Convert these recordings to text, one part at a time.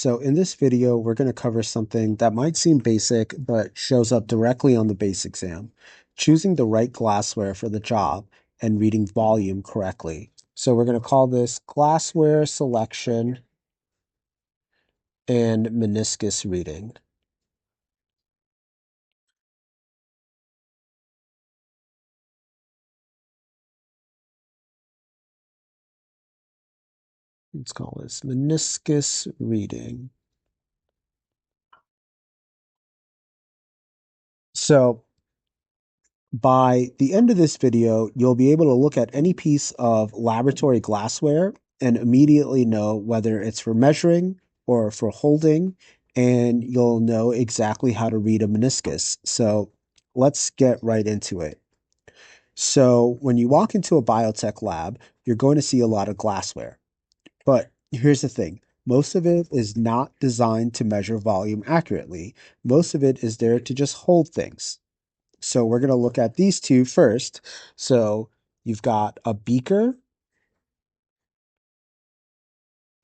So in this video, we're going to cover something that might seem basic, but shows up directly on the BACE exam, choosing the right glassware for the job and reading volume correctly. So we're going to call this glassware selection and meniscus reading. Let's call this meniscus reading. So by the end of this video, you'll be able to look at any piece of laboratory glassware and immediately know whether it's for measuring or for holding, and you'll know exactly how to read a meniscus. So let's get right into it. So when you walk into a biotech lab, you're going to see a lot of glassware. But here's the thing. Most of it is not designed to measure volume accurately. Most of it is there to just hold things. So we're going to look at these two first. So you've got a beaker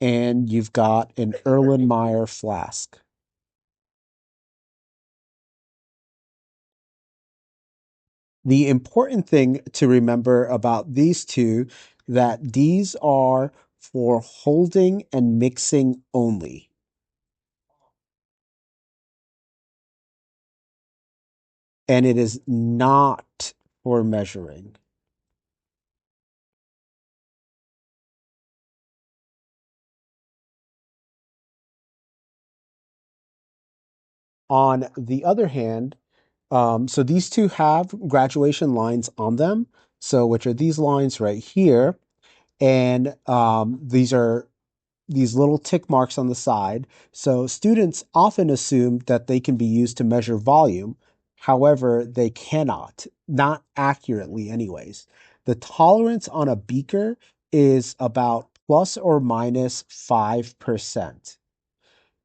and you've got an Erlenmeyer flask. The important thing to remember about these two that these are for holding and mixing only. And it is not for measuring. On the other hand, so these two have graduation lines on them. So which are these lines right here. And these are these little tick marks on the side. So students often assume that they can be used to measure volume. However, they cannot, not accurately anyways. The tolerance on a beaker is about plus or minus 5%.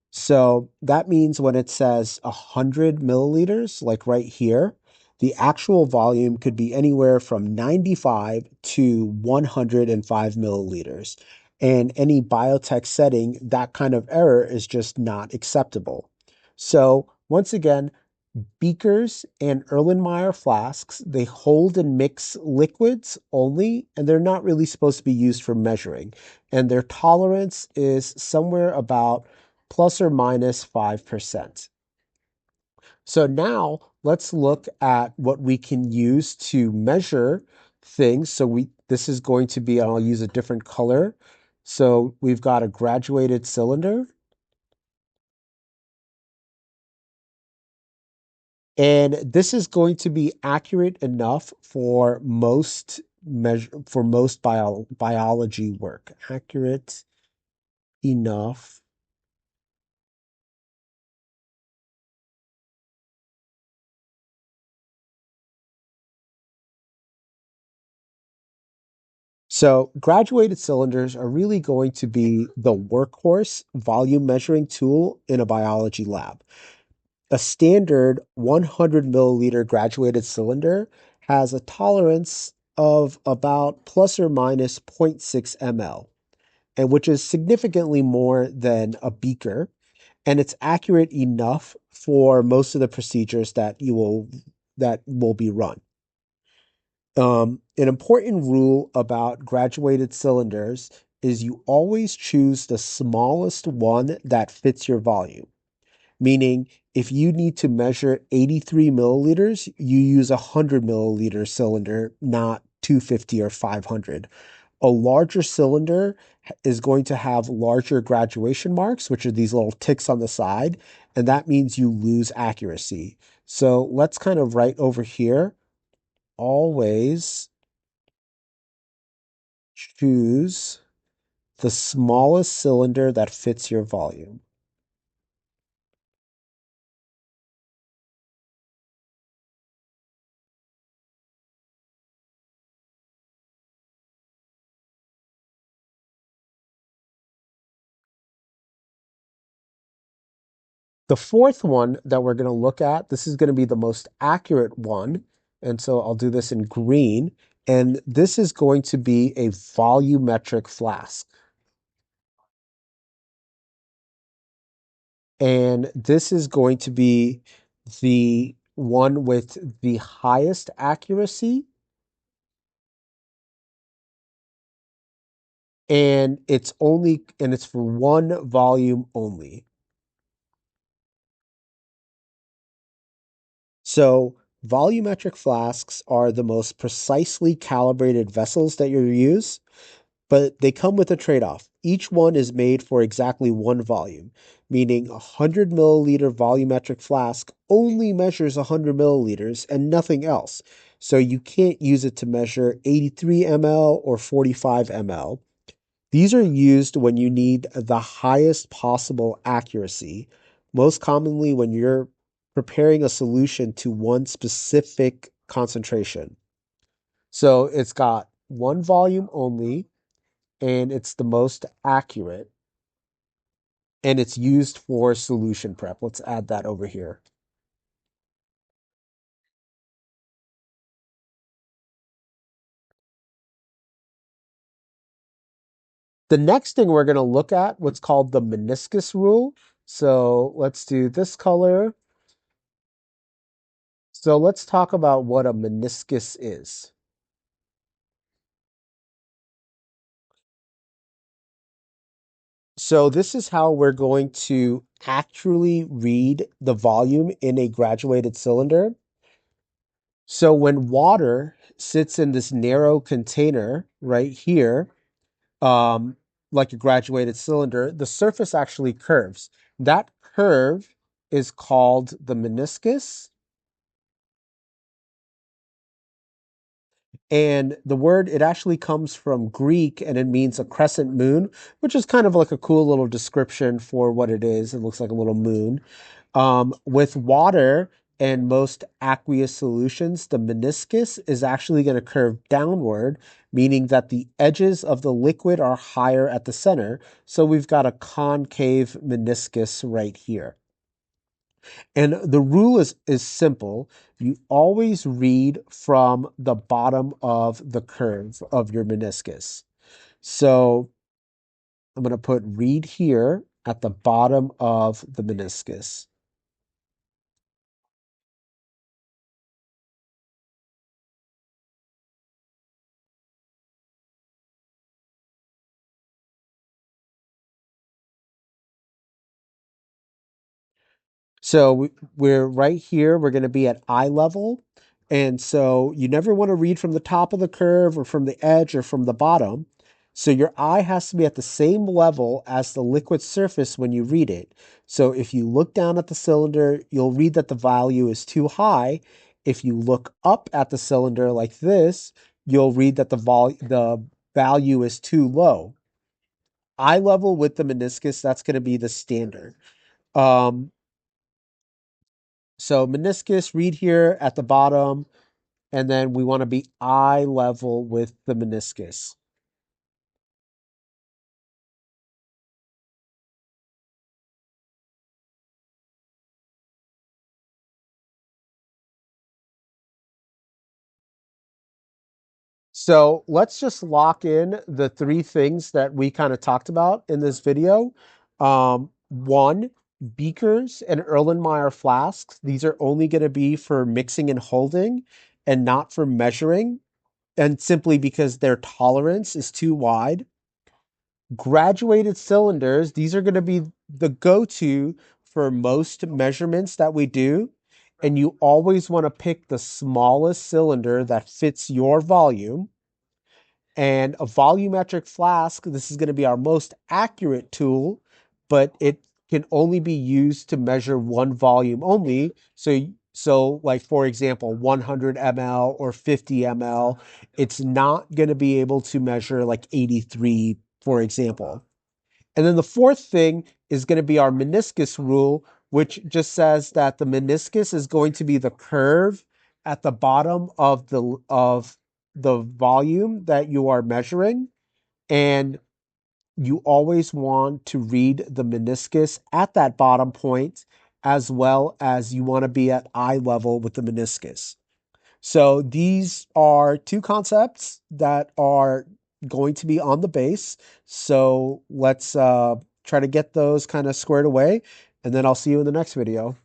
So that means when it says 100 milliliters, like right here, the actual volume could be anywhere from 95 to 105 milliliters. And any biotech setting, that kind of error is just not acceptable. So once again, beakers and Erlenmeyer flasks, they hold and mix liquids only, and they're not really supposed to be used for measuring. And their tolerance is somewhere about plus or minus 5%. So now let's look at what we can use to measure things. So this is going to be, I'll use a different color. So we've got a graduated cylinder. And this is going to be accurate enough for most biology work. Accurate enough. So graduated cylinders are really going to be the workhorse volume measuring tool in a biology lab. A standard 100 milliliter graduated cylinder has a tolerance of about plus or minus 0.6 ml, and which is significantly more than a beaker, and it's accurate enough for most of the procedures that will be run. An important rule about graduated cylinders is you always choose the smallest one that fits your volume. Meaning, if you need to measure 83 milliliters, you use a 100 milliliter cylinder, not 250 or 500. A larger cylinder is going to have larger graduation marks, which are these little ticks on the side, and that means you lose accuracy. So let's kind of write over here, always choose the smallest cylinder that fits your volume. The fourth one that we're going to look at, this is going to be the most accurate one. And so I'll do this in green. And this is going to be a volumetric flask. And this is going to be the one with the highest accuracy. And it's for one volume only. So volumetric flasks are the most precisely calibrated vessels that you use, but they come with a trade-off. Each one is made for exactly one volume, meaning a 100 milliliter volumetric flask only measures 100 milliliters and nothing else. So you can't use it to measure 83 ml or 45 ml. These are used when you need the highest possible accuracy, most commonly when you're preparing a solution to one specific concentration. So it's got one volume only, and it's the most accurate, and it's used for solution prep. Let's add that over here. The next thing we're going to look at what's called the meniscus rule. So let's do this color. So let's talk about what a meniscus is. So this is how we're going to actually read the volume in a graduated cylinder. So when water sits in this narrow container right here, um, like a graduated cylinder, the surface actually curves. That curve is called the meniscus. And the word, it actually comes from Greek and it means a crescent moon, which is kind of like a cool little description for what it is. It looks like a little moon. With water and most aqueous solutions, the meniscus is actually going to curve downward, meaning that the edges of the liquid are higher at the center. So we've got a concave meniscus right here. And the rule is simple. You always read from the bottom of the curve of your meniscus. So I'm going to put read here at the bottom of the meniscus. So we're right here. We're going to be at eye level. And so you never want to read from the top of the curve or from the edge or from the bottom. So your eye has to be at the same level as the liquid surface when you read it. So if you look down at the cylinder, you'll read that the value is too high. If you look up at the cylinder like this, you'll read that the value is too low. Eye level with the meniscus, that's going to be the standard. Um, So meniscus, read here at the bottom, and then we want to be eye level with the meniscus. So let's just lock in the three things that we kind of talked about in this video. One, beakers and Erlenmeyer flasks. These are only going to be for mixing and holding and not for measuring, and simply because their tolerance is too wide. Graduated cylinders, these are going to be the go-to for most measurements that we do. And you always want to pick the smallest cylinder that fits your volume. And a volumetric flask, this is going to be our most accurate tool, but it can only be used to measure one volume only. So like for example, 100 ml or 50 ml, it's not going to be able to measure like 83, for example. And then the fourth thing is going to be our meniscus rule, which just says that the meniscus is going to be the curve at the bottom of the volume that you are measuring. And you always want to read the meniscus at that bottom point, as well as you want to be at eye level with the meniscus. So these are two concepts that are going to be on the base. So let's try to get those kind of squared away. and then I'll see you in the next video.